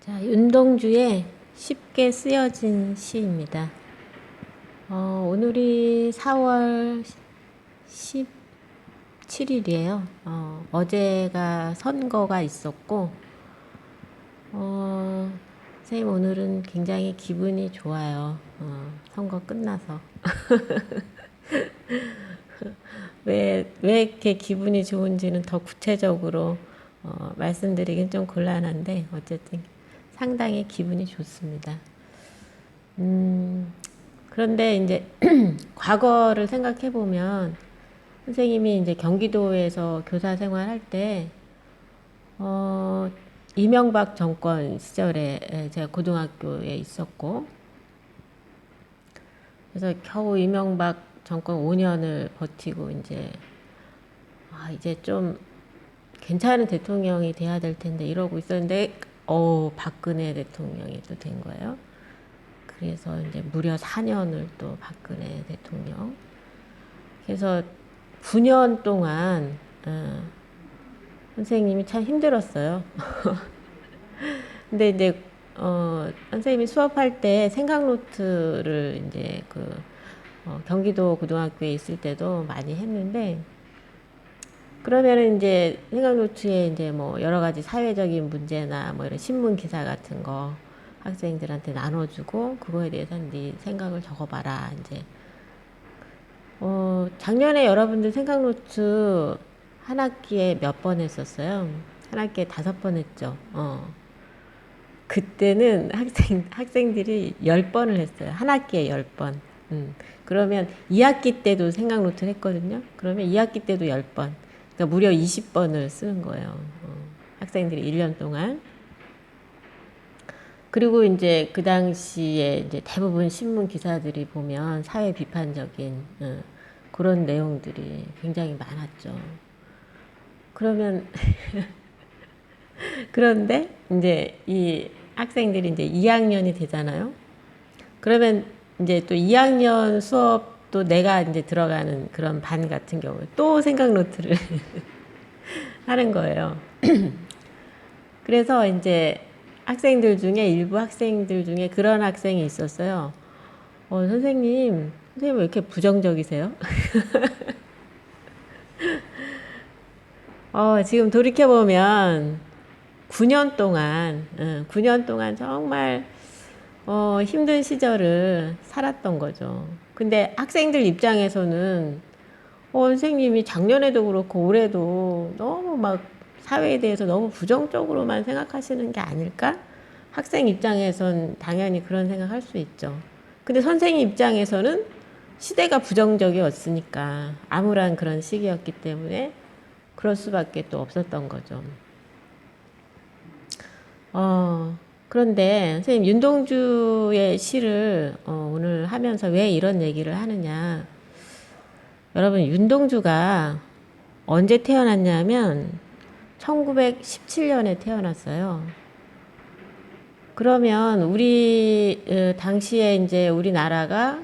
자, 윤동주의 쉽게 쓰여진 시입니다. 오늘이 4월 17일이에요. 어제가 선거가 있었고, 선생님 오늘은 굉장히 기분이 좋아요. 선거 끝나서. 왜 이렇게 기분이 좋은지는 더 구체적으로 말씀드리긴 좀 곤란한데, 어쨌든 상당히 기분이 좋습니다. 그런데 이제 과거를 생각해 보면 선생님이 이제 경기도에서 교사 생활할 때, 어, 이명박 정권 시절에 제가 고등학교에 있었고, 그래서 겨우 이명박 정권 5년을 버티고 이제 좀 괜찮은 대통령이 돼야 될 텐데 이러고 있었는데, 박근혜 대통령이 또 된 거예요. 그래서 이제 무려 4년을 또 박근혜 대통령. 그래서 9년 동안 선생님이 참 힘들었어요. 근데 이제 선생님이 수업할 때 생각노트를 이제 경기도 고등학교에 있을 때도 많이 했는데, 그러면은 이제 생각노트에 이제 뭐 여러 가지 사회적인 문제나 뭐 이런 신문 기사 같은 거 학생들한테 나눠주고, 그거에 대해서 네 생각을 적어봐라. 이제 작년에 여러분들 생각노트 한 학기에 몇 번 했었어요? 한 학기에 5번 했죠. 그때는 학생들이 10번을 했어요. 한 학기에 10번. 그러면 2학기 때도 생각노트를 했거든요. 그러면 2학기 때도 10번. 그러니까 무려 20번을 쓰는 거예요. 학생들이 1년 동안. 그리고 이제 그 당시에 이제 대부분 신문 기사들이 보면 사회 비판적인 그런 내용들이 굉장히 많았죠. 그러면 그런데 이제 이 학생들이 이제 2학년이 되잖아요. 그러면 이제 또 2학년 수업도 내가 이제 들어가는 그런 반 같은 경우에 또 생각 노트를 하는 거예요. 그래서 이제 일부 학생들 중에 그런 학생이 있었어요. 선생님 왜 이렇게 부정적이세요? 지금 돌이켜보면 9년 동안 정말 힘든 시절을 살았던 거죠. 근데 학생들 입장에서는 선생님이 작년에도 그렇고 올해도 너무 막 사회에 대해서 너무 부정적으로만 생각하시는 게 아닐까? 학생 입장에선 당연히 그런 생각할 수 있죠. 근데 선생님 입장에서는 시대가 부정적이었으니까 암울한 그런 시기였기 때문에 그럴 수밖에 또 없었던 거죠. 그런데 선생님 윤동주의 시를 오늘 하면서 왜 이런 얘기를 하느냐. 여러분 윤동주가 언제 태어났냐면 1917년에 태어났어요. 그러면 우리 당시에 이제 우리나라가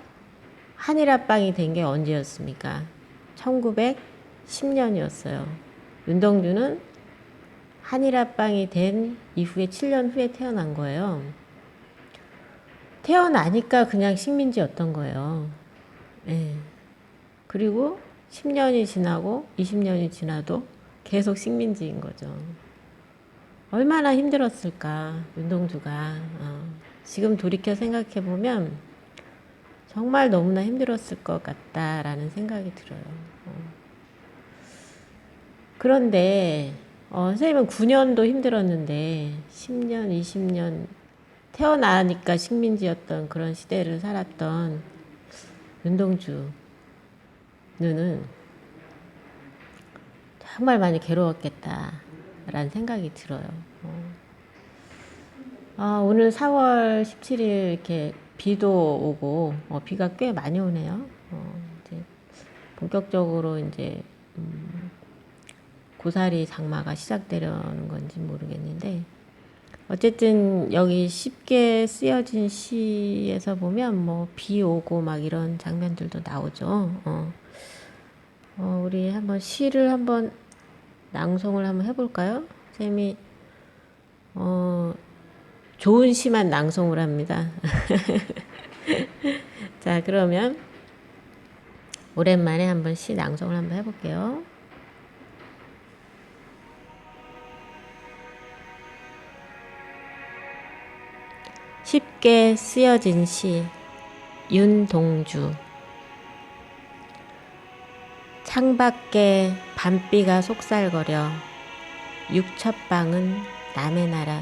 한일합방이 된 게 언제였습니까? 1910년이었어요. 윤동주는 한일합방이 된 이후에 7년 후에 태어난 거예요. 태어나니까 그냥 식민지였던 거예요. 예. 그리고 10년이 지나고 20년이 지나도 계속 식민지인 거죠. 얼마나 힘들었을까, 윤동주가. 지금 돌이켜 생각해보면 정말 너무나 힘들었을 것 같다라는 생각이 들어요. 그런데, 선생님은 9년도 힘들었는데, 10년, 20년, 태어나니까 식민지였던 그런 시대를 살았던 윤동주 누는 정말 많이 괴로웠겠다라는 생각이 들어요. 오늘 4월 17일 이렇게 비도 오고 비가 꽤 많이 오네요. 이제 본격적으로 이제 고사리 장마가 시작되려는 건지 모르겠는데, 어쨌든 여기 쉽게 쓰여진 시에서 보면 뭐 비 오고 막 이런 장면들도 나오죠. 우리 한번 시를 한번 낭송을 한번 해볼까요? 쌤이 좋은 시만 낭송을 합니다. 자, 그러면 오랜만에 한번 시 낭송을 한번 해볼게요. 쉽게 쓰여진 시, 윤동주. 창밖에 밤비가 속살거려 육첩방은 남의 나라.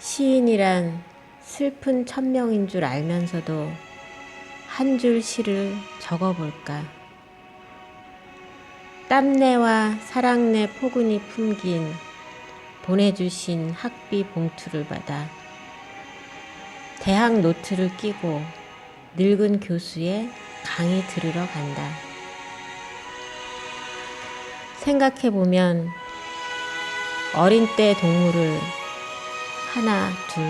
시인이란 슬픈 천명인 줄 알면서도 한 줄 시를 적어볼까. 땀내와 사랑내 포근히 품긴 보내주신 학비 봉투를 받아 대학 노트를 끼고 늙은 교수의 강의 들으러 간다. 생각해보면 어린 때 동물을 하나, 둘,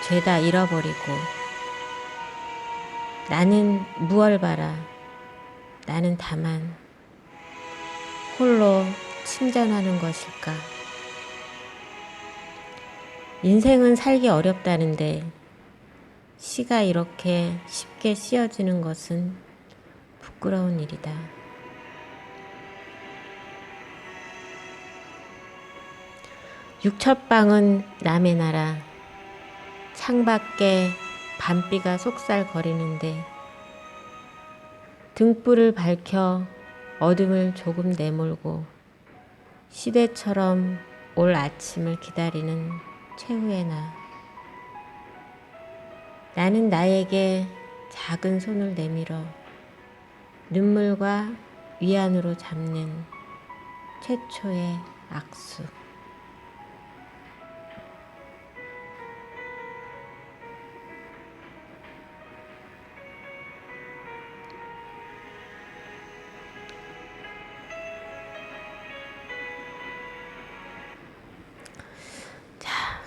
죄다 잃어버리고 나는 무얼 바라. 나는 다만 홀로 침전하는 것일까. 인생은 살기 어렵다는데 시가 이렇게 쉽게 쓰여지는 것은 부끄러운 일이다. 육첩방은 남의 나라. 창밖에 밤비가 속살거리는데 등불을 밝혀 어둠을 조금 내몰고 시대처럼 올 아침을 기다리는 최후의 나. 나는 나에게 작은 손을 내밀어 눈물과 위안으로 잡는 최초의 악수.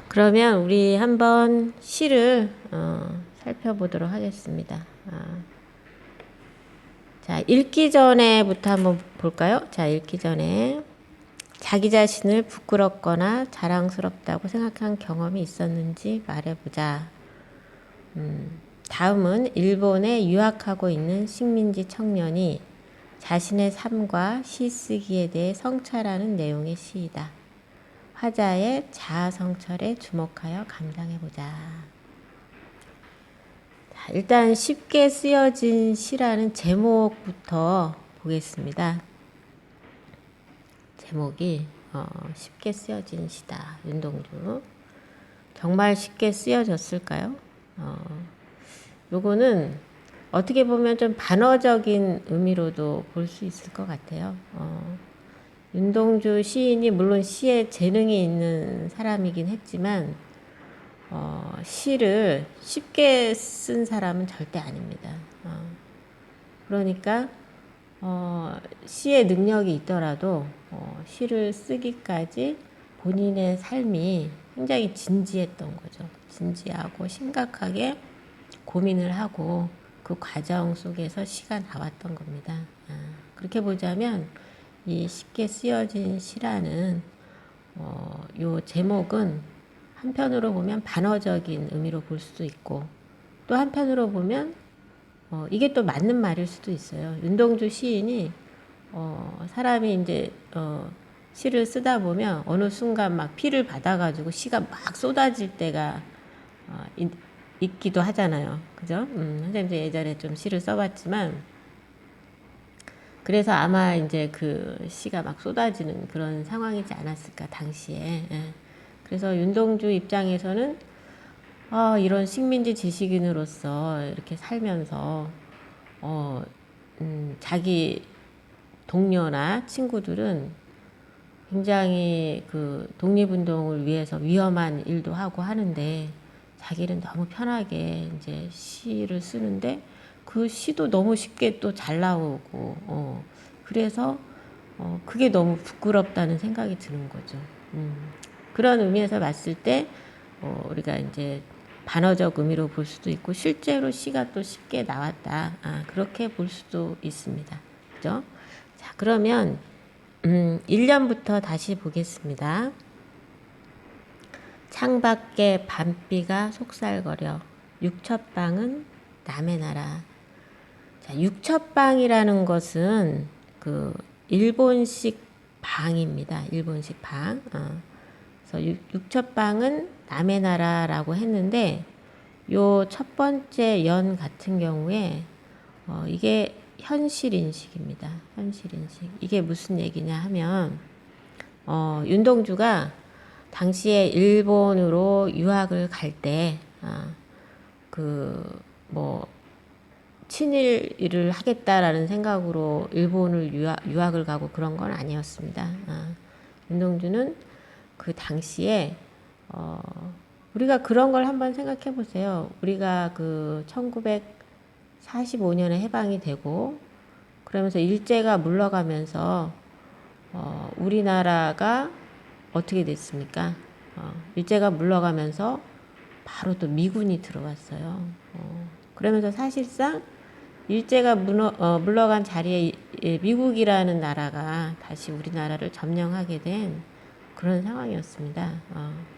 그러면 우리 한번 시를 살펴보도록 하겠습니다. 자, 읽기 전에부터 한번 볼까요? 자, 읽기 전에 자기 자신을 부끄럽거나 자랑스럽다고 생각한 경험이 있었는지 말해보자. 다음은 일본에 유학하고 있는 식민지 청년이 자신의 삶과 시 쓰기에 대해 성찰하는 내용의 시이다. 화자의 자아성찰에 주목하여 감상해보자. 자, 일단 쉽게 쓰여진 시라는 제목부터 보겠습니다. 제목이 쉽게 쓰여진 시다. 윤동주. 정말 쉽게 쓰여졌을까요? 요거는 어떻게 보면 좀 반어적인 의미로도 볼 수 있을 것 같아요. 윤동주 시인이 물론 시에 재능이 있는 사람이긴 했지만 시를 쉽게 쓴 사람은 절대 아닙니다. 그러니까 시의 능력이 있더라도 시를 쓰기까지 본인의 삶이 굉장히 진지했던 거죠. 진지하고 심각하게 고민을 하고 그 과정 속에서 시가 나왔던 겁니다. 그렇게 보자면 이 쉽게 쓰여진 시라는 요 제목은 한편으로 보면 반어적인 의미로 볼 수도 있고 또 한편으로 보면 이게 또 맞는 말일 수도 있어요. 윤동주 시인이 사람이 이제 시를 쓰다 보면 어느 순간 막 피를 받아가지고 시가 막 쏟아질 때가 있기도 하잖아요. 그죠? 선생님도 예전에 좀 시를 써봤지만 그래서 아마 이제 그 시가 막 쏟아지는 그런 상황이지 않았을까 당시에. 그래서 윤동주 입장에서는 이런 식민지 지식인으로서 이렇게 살면서 자기 동료나 친구들은 굉장히 그 독립운동을 위해서 위험한 일도 하고 하는데 자기는 너무 편하게 이제 시를 쓰는데 그 시도 너무 쉽게 또 잘 나오고 그래서 그게 너무 부끄럽다는 생각이 드는 거죠. 그런 의미에서 봤을 때 우리가 이제 반어적 의미로 볼 수도 있고 실제로 시가 또 쉽게 나왔다. 그렇게 볼 수도 있습니다. 그죠? 자, 그러면 1년부터 다시 보겠습니다. 창밖에 밤비가 속살거려 육첩방은 남의 나라. 자, 육첩방이라는 것은 그 일본식 방입니다. 일본식 방. 그래서 육첩방은 남의 나라라고 했는데 요 첫 번째 연 같은 경우에 이게 현실인식입니다. 현실인식. 이게 무슨 얘기냐 하면 윤동주가 당시에 일본으로 유학을 갈 때 친일을 하겠다라는 생각으로 일본을 유학을 가고 그런 건 아니었습니다. 윤동주는 그 당시에 우리가 그런 걸 한번 생각해 보세요. 우리가 그 1945년에 해방이 되고 그러면서 일제가 물러가면서 우리나라가 어떻게 됐습니까? 일제가 물러가면서 바로 또 미군이 들어왔어요. 그러면서 사실상 일제가 물러간 자리에 미국이라는 나라가 다시 우리나라를 점령하게 된 그런 상황이었습니다.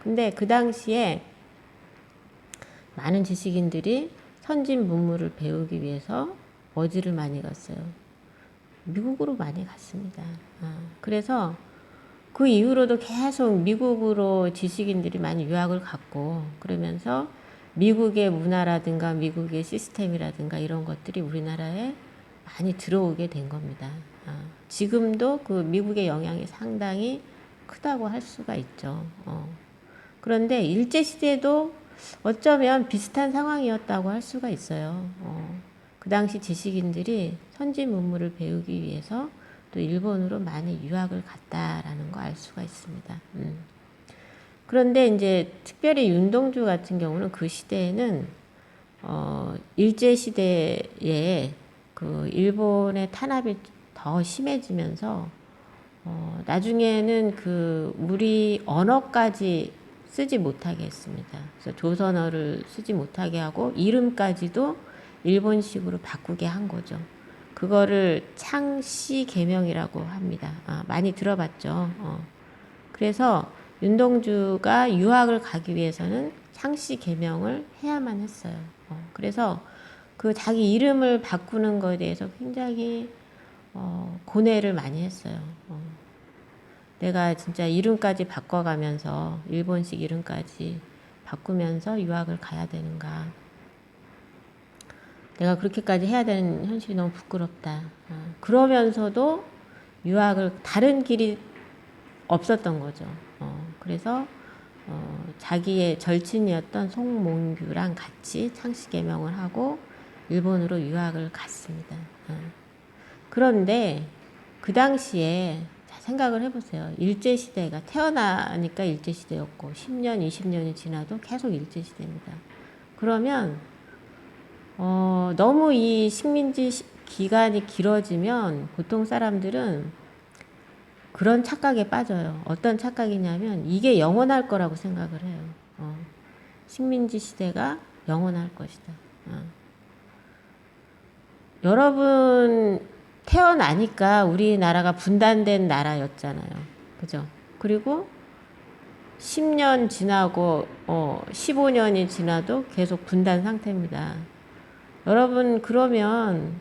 근데 그 당시에 많은 지식인들이 선진 문물을 배우기 위해서 어디를 많이 갔어요? 미국으로 많이 갔습니다. 그래서 그 이후로도 계속 미국으로 지식인들이 많이 유학을 갔고 그러면서 미국의 문화라든가 미국의 시스템이라든가 이런 것들이 우리나라에 많이 들어오게 된 겁니다. 지금도 그 미국의 영향이 상당히 크다고 할 수가 있죠. 그런데 일제시대도 어쩌면 비슷한 상황이었다고 할 수가 있어요. 그 당시 지식인들이 선진 문물을 배우기 위해서 또 일본으로 많이 유학을 갔다라는 거 알 수가 있습니다. 그런데 이제 특별히 윤동주 같은 경우는 그 시대에는 일제 시대에 그 일본의 탄압이 더 심해지면서 나중에는 그 우리 언어까지 쓰지 못하게 했습니다. 그래서 조선어를 쓰지 못하게 하고 이름까지도 일본식으로 바꾸게 한 거죠. 그거를 창씨 개명이라고 합니다. 많이 들어봤죠. 그래서 윤동주가 유학을 가기 위해서는 창씨 개명을 해야만 했어요. 그래서 그 자기 이름을 바꾸는 것에 대해서 굉장히 고뇌를 많이 했어요. 내가 진짜 이름까지 바꿔가면서 일본식 이름까지 바꾸면서 유학을 가야 되는가. 내가 그렇게까지 해야 되는 현실이 너무 부끄럽다. 그러면서도 유학을 다른 길이 없었던 거죠. 그래서 자기의 절친이었던 송몽규랑 같이 창씨 개명을 하고 일본으로 유학을 갔습니다. 그런데 그 당시에 생각을 해보세요. 일제시대가 태어나니까 일제시대였고 10년, 20년이 지나도 계속 일제시대입니다. 그러면 너무 이 식민지 기간이 길어지면 보통 사람들은 그런 착각에 빠져요. 어떤 착각이냐면 이게 영원할 거라고 생각을 해요. 식민지 시대가 영원할 것이다. 여러분 태어나니까 우리나라가 분단된 나라였잖아요. 그죠? 그리고 10년 지나고 15년이 지나도 계속 분단 상태입니다. 여러분 그러면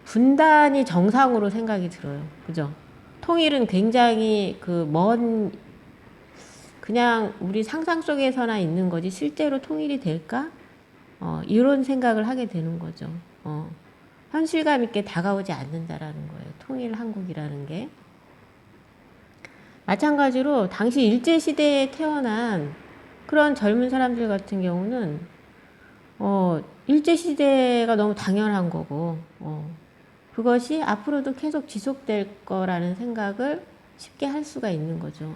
분단이 정상으로 생각이 들어요. 그죠? 통일은 굉장히 그냥 우리 상상 속에서나 있는 거지 실제로 통일이 될까? 이런 생각을 하게 되는 거죠. 현실감 있게 다가오지 않는다라는 거예요. 통일 한국이라는 게. 마찬가지로 당시 일제시대에 태어난 그런 젊은 사람들 같은 경우는 일제시대가 너무 당연한 거고 그것이 앞으로도 계속 지속될 거라는 생각을 쉽게 할 수가 있는 거죠.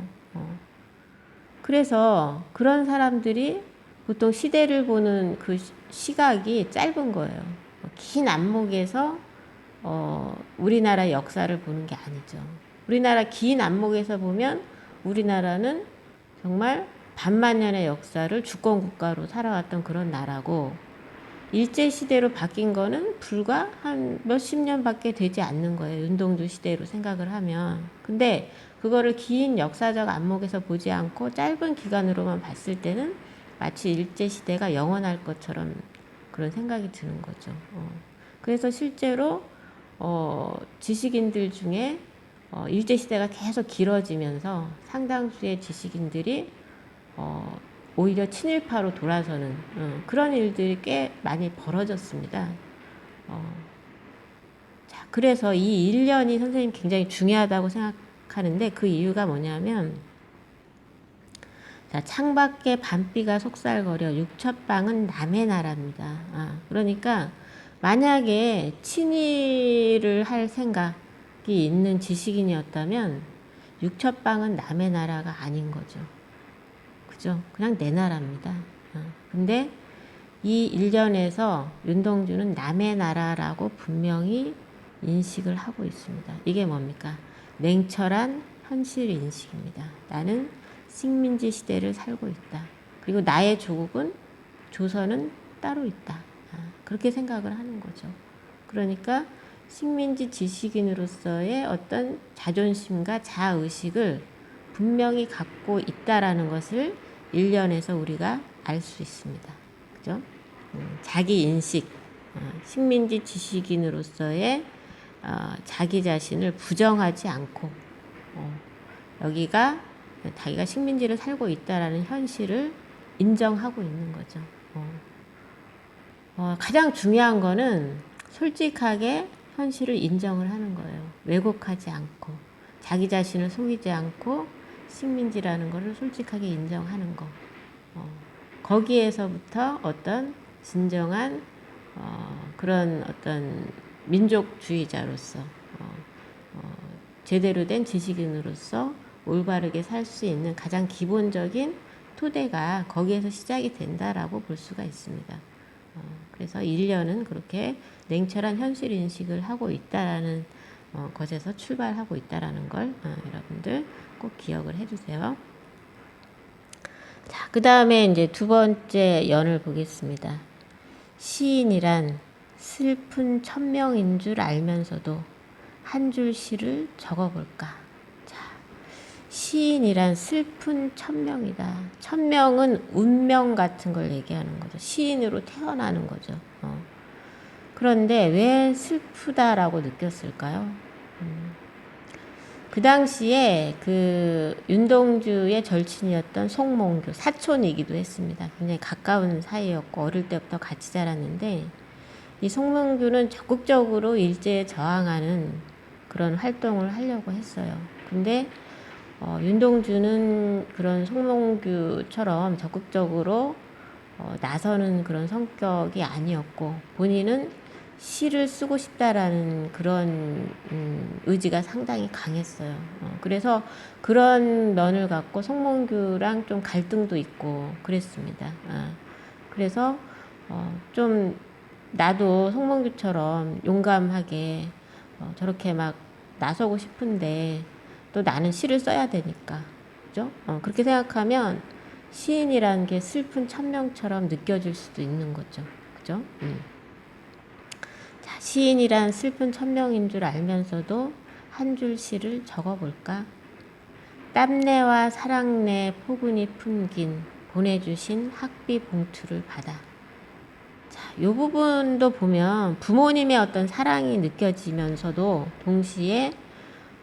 그래서 그런 사람들이 보통 시대를 보는 그 시각이 짧은 거예요. 긴 안목에서 우리나라 역사를 보는 게 아니죠. 우리나라 긴 안목에서 보면 우리나라는 정말 반만년의 역사를 주권 국가로 살아왔던 그런 나라고 일제시대로 바뀐 거는 불과 한 몇십 년밖에 되지 않는 거예요. 윤동주 시대로 생각을 하면. 근데 그 그거를 긴 역사적 안목에서 보지 않고 짧은 기간으로만 봤을 때는 마치 일제시대가 영원할 것처럼 그런 생각이 드는 거죠. 그래서 실제로 지식인들 중에 일제시대가 계속 길어지면서 상당수의 지식인들이 오히려 친일파로 돌아서는 그런 일들이 꽤 많이 벌어졌습니다. 자, 그래서 이 1년이 선생님 굉장히 중요하다고 생각하는데 그 이유가 뭐냐면 자, 창밖에 밤비가 속살거려 육첩방은 남의 나라입니다. 그러니까 만약에 친일을 할 생각이 있는 지식인이었다면 육첩방은 남의 나라가 아닌 거죠. 그죠? 그냥 내 나라입니다. 근데 이 일련에서 윤동주는 남의 나라라고 분명히 인식을 하고 있습니다. 이게 뭡니까? 냉철한 현실 인식입니다. 나는 식민지 시대를 살고 있다. 그리고 나의 조국은 조선은 따로 있다. 그렇게 생각을 하는 거죠. 그러니까 식민지 지식인으로서의 어떤 자존심과 자의식을 분명히 갖고 있다라는 것을 일련에서 우리가 알 수 있습니다. 그죠? 자기 인식, 식민지 지식인으로서의 자기 자신을 부정하지 않고 여기가 자기가 식민지를 살고 있다라는 현실을 인정하고 있는 거죠. 가장 중요한 거는 솔직하게 현실을 인정을 하는 거예요. 왜곡하지 않고 자기 자신을 속이지 않고 식민지라는 것을 솔직하게 인정하는 거. 거기에서부터 어떤 진정한 그런 어떤 민족주의자로서 제대로 된 지식인으로서 올바르게 살 수 있는 가장 기본적인 토대가 거기에서 시작이 된다라고 볼 수가 있습니다. 그래서 1년은 그렇게 냉철한 현실 인식을 하고 있다라는 것에서 출발하고 있다라는 걸 여러분들 꼭 기억을 해주세요. 자, 그 다음에 이제 두 번째 연을 보겠습니다. 시인이란 슬픈 천명인 줄 알면서도 한 줄 시를 적어볼까. 자, 시인이란 슬픈 천명이다. 천명은 운명 같은 걸 얘기하는 거죠. 시인으로 태어나는 거죠. 그런데 왜 슬프다라고 느꼈을까요? 그 당시에 그 윤동주의 절친이었던 송몽규, 사촌이기도 했습니다. 굉장히 가까운 사이였고 어릴 때부터 같이 자랐는데 이 송몽규는 적극적으로 일제에 저항하는 그런 활동을 하려고 했어요. 근데 윤동주는 그런 송몽규처럼 적극적으로 나서는 그런 성격이 아니었고 본인은 시를 쓰고 싶다라는 그런 의지가 상당히 강했어요. 그래서 그런 면을 갖고 송몽규랑 좀 갈등도 있고 그랬습니다. 그래서 좀 나도 송몽규처럼 용감하게 저렇게 막 나서고 싶은데 또 나는 시를 써야 되니까 그죠? 그렇게 생각하면 시인이라는 게 슬픈 천명처럼 느껴질 수도 있는 거죠. 그죠? 자, 시인이란 슬픈 천명인 줄 알면서도 한 줄 시를 적어볼까? 땀내와 사랑내 포근히 품긴 보내주신 학비 봉투를 받아. 자, 요 부분도 보면 부모님의 어떤 사랑이 느껴지면서도 동시에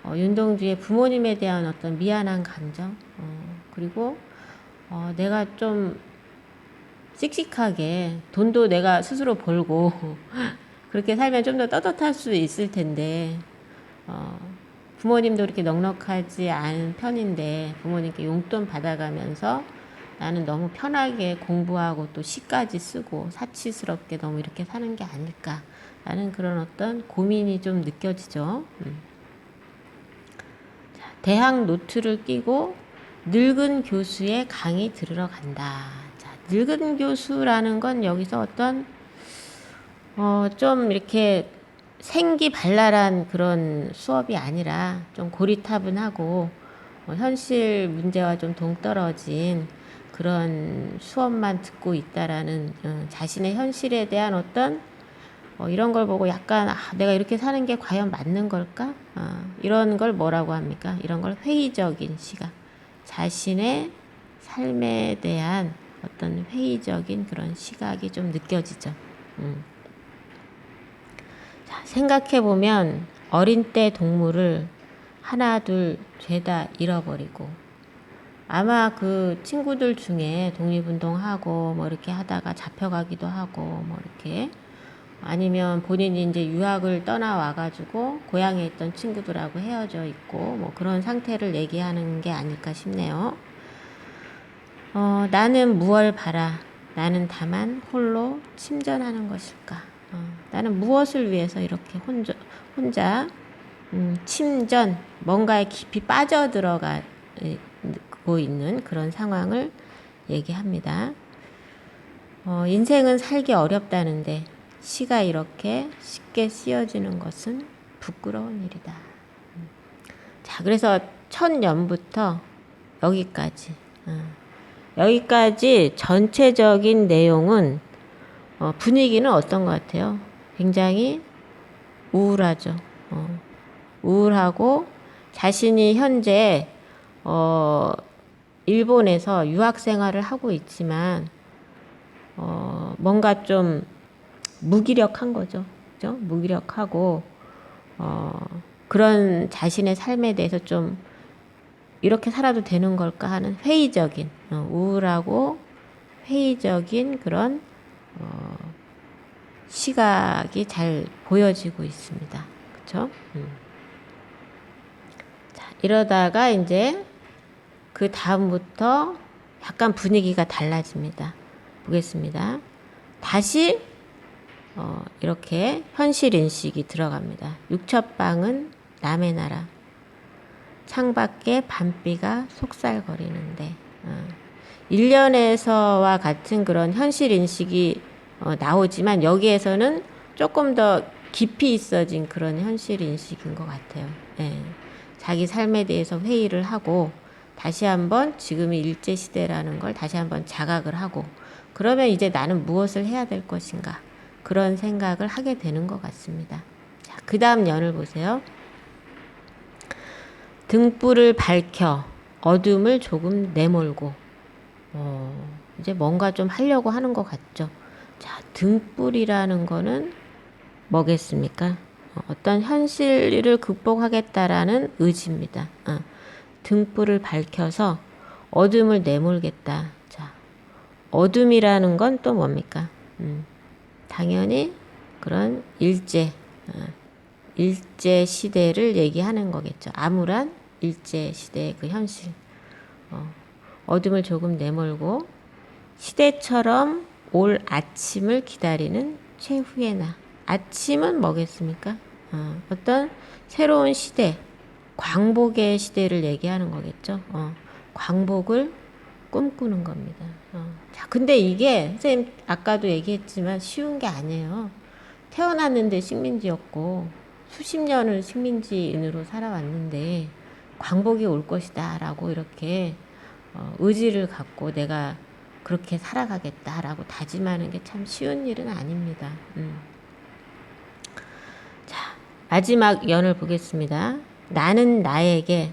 윤동주의 부모님에 대한 어떤 미안한 감정, 그리고 내가 좀 씩씩하게 돈도 내가 스스로 벌고 그렇게 살면 좀 더 떳떳할 수 있을 텐데 부모님도 그렇게 넉넉하지 않은 편인데 부모님께 용돈 받아가면서 나는 너무 편하게 공부하고 또 시까지 쓰고 사치스럽게 너무 이렇게 사는 게 아닐까라는 그런 어떤 고민이 좀 느껴지죠. 자, 대학 노트를 끼고 늙은 교수의 강의 들으러 간다. 자, 늙은 교수라는 건 여기서 어떤 좀 이렇게 생기발랄한 그런 수업이 아니라 좀 고리타분하고 현실 문제와 좀 동떨어진 그런 수업만 듣고 있다라는 자신의 현실에 대한 어떤 이런 걸 보고 약간 내가 이렇게 사는 게 과연 맞는 걸까? 이런 걸 뭐라고 합니까? 이런 걸 회의적인 시각. 자신의 삶에 대한 어떤 회의적인 그런 시각이 좀 느껴지죠. 자, 생각해보면 어린 때 동물을 하나, 둘, 죄다 잃어버리고 아마 그 친구들 중에 독립운동하고 뭐 이렇게 하다가 잡혀가기도 하고 뭐 이렇게 아니면 본인이 이제 유학을 떠나와가지고 고향에 있던 친구들하고 헤어져 있고 뭐 그런 상태를 얘기하는 게 아닐까 싶네요. 나는 무얼 바라? 나는 다만 홀로 침전하는 것일까? 나는 무엇을 위해서 이렇게 혼자 침전, 뭔가에 깊이 빠져들어가고 있는 그런 상황을 얘기합니다. 인생은 살기 어렵다는데 시가 이렇게 쉽게 쓰여지는 것은 부끄러운 일이다. 자, 그래서 천년부터 여기까지. 여기까지 전체적인 내용은 분위기는 어떤 것 같아요? 굉장히 우울하죠. 우울하고 자신이 현재 일본에서 유학 생활을 하고 있지만 뭔가 좀 무기력한 거죠. 그죠? 무기력하고 그런 자신의 삶에 대해서 좀 이렇게 살아도 되는 걸까 하는 회의적인 우울하고 회의적인 그런 시각이 잘 보여지고 있습니다. 그렇죠? 자, 이러다가 이제 그 다음부터 약간 분위기가 달라집니다. 보겠습니다. 다시 이렇게 현실 인식이 들어갑니다. 육첩방은 남의 나라. 창밖에 밤비가 속살거리는데 1년에서와 같은 그런 현실 인식이 나오지만 여기에서는 조금 더 깊이 있어진 그런 현실 인식인 것 같아요. 예. 자기 삶에 대해서 회의를 하고 다시 한번 지금이 일제시대라는 걸 다시 한번 자각을 하고 그러면 이제 나는 무엇을 해야 될 것인가 그런 생각을 하게 되는 것 같습니다. 자, 그 다음 연을 보세요. 등불을 밝혀 어둠을 조금 내몰고 이제 뭔가 좀 하려고 하는 것 같죠. 자, 등불이라는 거는 뭐겠습니까? 어떤 현실을 극복하겠다라는 의지입니다. 등불을 밝혀서 어둠을 내몰겠다. 자, 어둠이라는 건 또 뭡니까? 당연히 그런 일제 시대를 얘기하는 거겠죠. 암울한 일제 시대의 그 현실. 어둠을 조금 내몰고 시대처럼 올 아침을 기다리는 최후의 나. 아침은 뭐겠습니까? 어떤 새로운 시대, 광복의 시대를 얘기하는 거겠죠. 광복을 꿈꾸는 겁니다. 자, 근데 이게 선생님 아까도 얘기했지만 쉬운 게 아니에요. 태어났는데 식민지였고 수십 년을 식민지인으로 살아왔는데 광복이 올 것이다 라고 이렇게 의지를 갖고 내가 그렇게 살아가겠다라고 다짐하는 게 참 쉬운 일은 아닙니다. 자, 마지막 연을 보겠습니다. 나는 나에게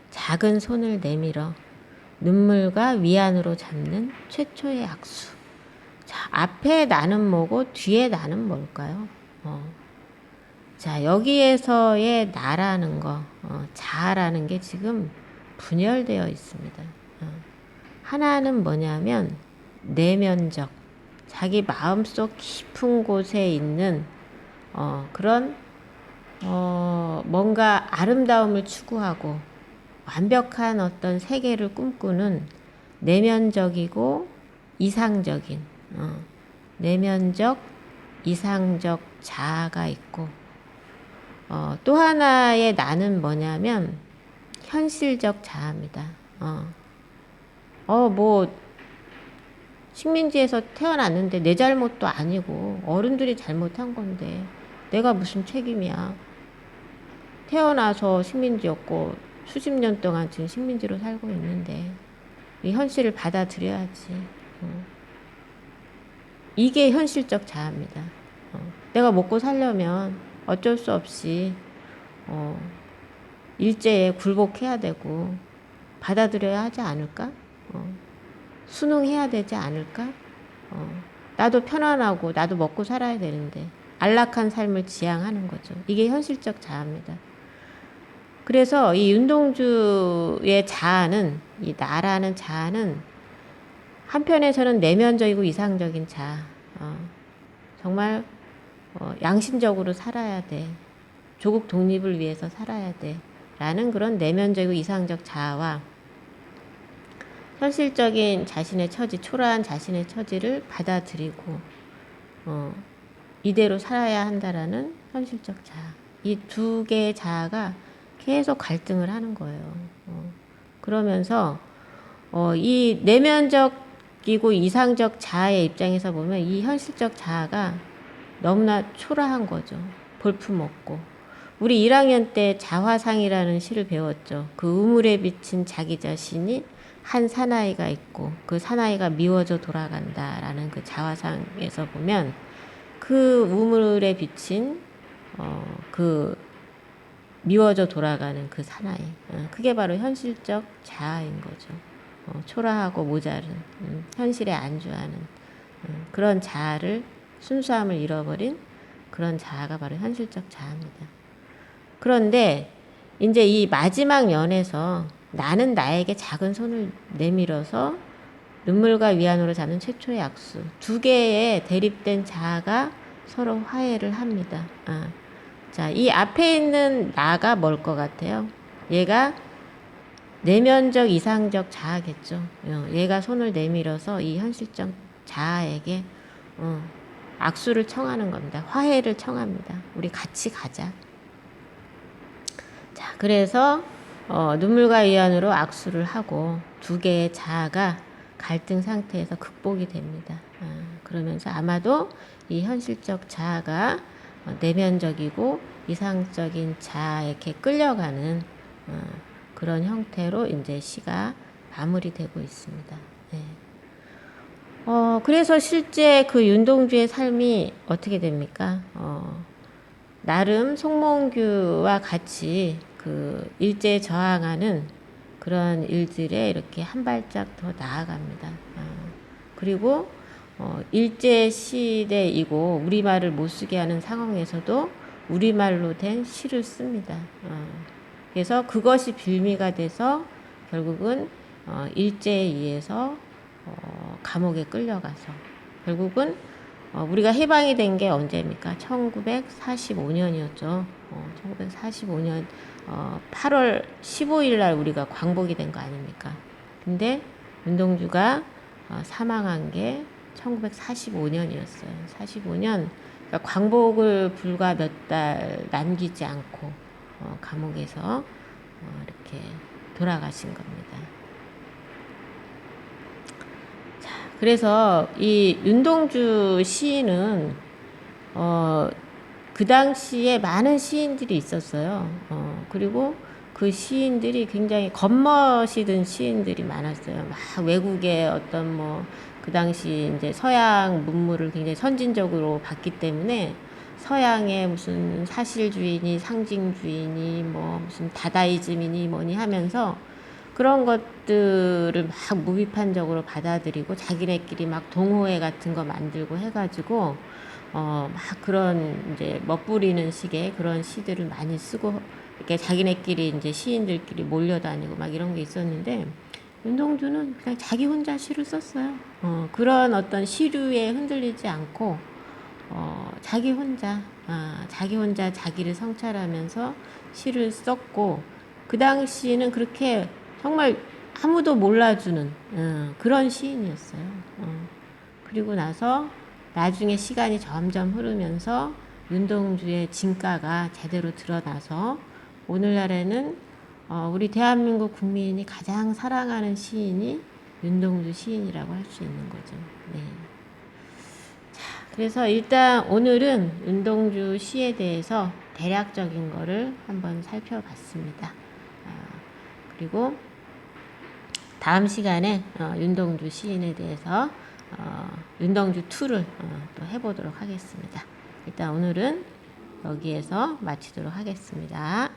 작은 손을 내밀어 눈물과 위안으로 잡는 최초의 악수. 자, 앞에 나는 뭐고 뒤에 나는 뭘까요? 자, 여기에서의 나라는 거, 자라는 게 지금 분열되어 있습니다. 하나는 뭐냐면 내면적, 자기 마음속 깊은 곳에 있는 그런 뭔가 아름다움을 추구하고 완벽한 어떤 세계를 꿈꾸는 내면적이고 이상적인 내면적 이상적 자아가 있고 또 하나의 나는 뭐냐면 현실적 자아입니다. 뭐 식민지에서 태어났는데 내 잘못도 아니고 어른들이 잘못한 건데 내가 무슨 책임이야. 태어나서 식민지였고 수십 년 동안 지금 식민지로 살고 있는데 이 현실을 받아들여야지. 이게 현실적 자아입니다. 내가 먹고 살려면 어쩔 수 없이 일제에 굴복해야 되고 받아들여야 하지 않을까? 순응해야 되지 않을까? 나도 편안하고 나도 먹고 살아야 되는데 안락한 삶을 지향하는 거죠. 이게 현실적 자아입니다. 그래서 이 윤동주의 자아는, 이 나라는 자아는 한편에서는 내면적이고 이상적인 자아, 정말 양심적으로 살아야 돼, 조국 독립을 위해서 살아야 돼 라는 그런 내면적이고 이상적 자아와 현실적인 자신의 처지, 초라한 자신의 처지를 받아들이고 이대로 살아야 한다라는 현실적 자아, 이 두 개의 자아가 계속 갈등을 하는 거예요. 그러면서 이 내면적이고 이상적 자아의 입장에서 보면 이 현실적 자아가 너무나 초라한 거죠. 볼품없고. 우리 1학년 때 자화상이라는 시를 배웠죠. 그 우물에 비친 자기 자신이 한 사나이가 있고 그 사나이가 미워져 돌아간다라는 그 자화상에서 보면 그 우물에 비친 그 미워져 돌아가는 그 사나이, 그게 바로 현실적 자아인 거죠. 초라하고 모자른, 현실에 안주하는 그런 자아를, 순수함을 잃어버린 그런 자아가 바로 현실적 자아입니다. 그런데 이제 이 마지막 연에서 나는 나에게 작은 손을 내밀어서 눈물과 위안으로 잡는 최초의 악수, 두 개의 대립된 자아가 서로 화해를 합니다. 자, 이 앞에 있는 나가 뭘 것 같아요? 얘가 내면적 이상적 자아겠죠. 얘가 손을 내밀어서 이 현실적 자아에게 악수를 청하는 겁니다. 화해를 청합니다. 우리 같이 가자. 자, 그래서 눈물과 위안으로 악수를 하고 두 개의 자아가 갈등 상태에서 극복이 됩니다. 그러면서 아마도 이 현실적 자아가 내면적이고 이상적인 자아에게 끌려가는 그런 형태로 이제 시가 마무리되고 있습니다. 네. 그래서 실제 그 윤동주의 삶이 어떻게 됩니까? 나름 송몽규와 같이 그 일제에 저항하는 그런 일들에 이렇게 한 발짝 더 나아갑니다. 그리고 일제 시대이고 우리말을 못 쓰게 하는 상황에서도 우리말로 된 시를 씁니다. 그래서 그것이 빌미가 돼서 결국은 일제에 의해서 감옥에 끌려가서 결국은 우리가 해방이 된 게 언제입니까? 1945년이었죠. 1945년 8월 15일 날 우리가 광복이 된 거 아닙니까? 근데 윤동주가 사망한 게 1945년이었어요. 45년, 그러니까 광복을 불과 몇 달 남기지 않고 감옥에서 이렇게 돌아가신 겁니다. 자, 그래서 이 윤동주 시인은 그 당시에 많은 시인들이 있었어요. 그리고 그 시인들이 굉장히 겉멋이든 시인들이 많았어요. 막 외국의 어떤 그 당시 이제 서양 문물을 굉장히 선진적으로 봤기 때문에 서양의 무슨 사실주의니 상징주의니 무슨 다다이즘이니 뭐니 하면서 그런 것들을 막 무비판적으로 받아들이고 자기네끼리 막 동호회 같은 거 만들고 해가지고 막 그런 이제 멋부리는 식의 그런 시들을 많이 쓰고 이렇게 자기네끼리 이제 시인들끼리 몰려다니고 막 이런 게 있었는데 윤동주는 그냥 자기 혼자 시를 썼어요. 그런 어떤 시류에 흔들리지 않고 자기 혼자 자기를 성찰하면서 시를 썼고 그 당시에는 그렇게 정말 아무도 몰라주는 그런 시인이었어요. 그리고 나서 나중에 시간이 점점 흐르면서 윤동주의 진가가 제대로 드러나서 오늘날에는 우리 대한민국 국민이 가장 사랑하는 시인이 윤동주 시인이라고 할 수 있는 거죠. 네. 자, 그래서 일단 오늘은 윤동주 시에 대해서 대략적인 거를 한번 살펴봤습니다. 그리고 다음 시간에 윤동주 시인에 대해서 윤동주 2를 또 해보도록 하겠습니다. 일단 오늘은 여기에서 마치도록 하겠습니다.